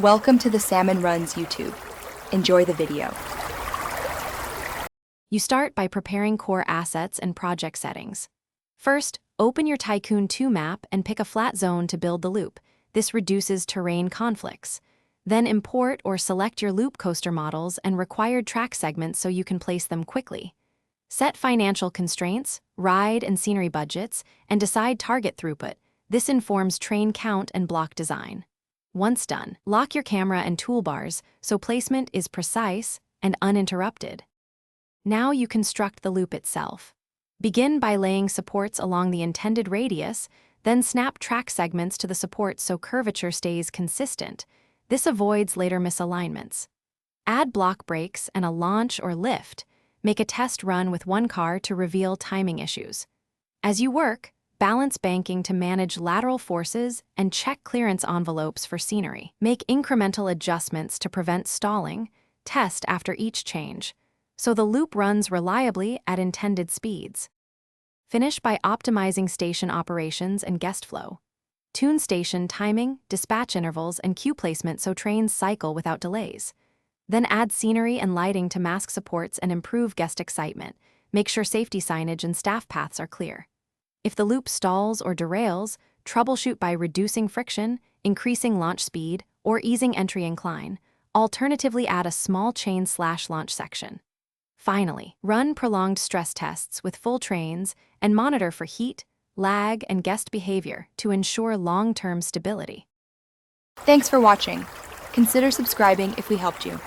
Welcome to the Salmon Runs YouTube. Enjoy the video. You start by preparing core assets and project settings. First, open your Tycoon 2 map and pick a flat zone to build the loop. This reduces terrain conflicts. Then import or select your loop coaster models and required track segments so you can place them quickly. Set financial constraints, ride and scenery budgets, and decide target throughput. This informs train count and block design. Once done, lock your camera and toolbars so placement is precise and uninterrupted. Now you construct the loop itself. Begin by laying supports along the intended radius, then snap track segments to the supports so curvature stays consistent. This avoids later misalignments. Add block brakes and a launch or lift. Make a test run with one car to reveal timing issues. As you work, balance banking to manage lateral forces and check clearance envelopes for scenery. Make incremental adjustments to prevent stalling. Test after each change, so the loop runs reliably at intended speeds. Finish by optimizing station operations and guest flow. Tune station timing, dispatch intervals, and queue placement so trains cycle without delays. Then add scenery and lighting to mask supports and improve guest excitement. Make sure safety signage and staff paths are clear. If the loop stalls or derails, troubleshoot by reducing friction, increasing launch speed, or easing entry incline. Alternatively, add a small chain/launch section. Finally, run prolonged stress tests with full trains and monitor for heat, lag, and guest behavior to ensure long-term stability. Thanks for watching. Consider subscribing if we helped you.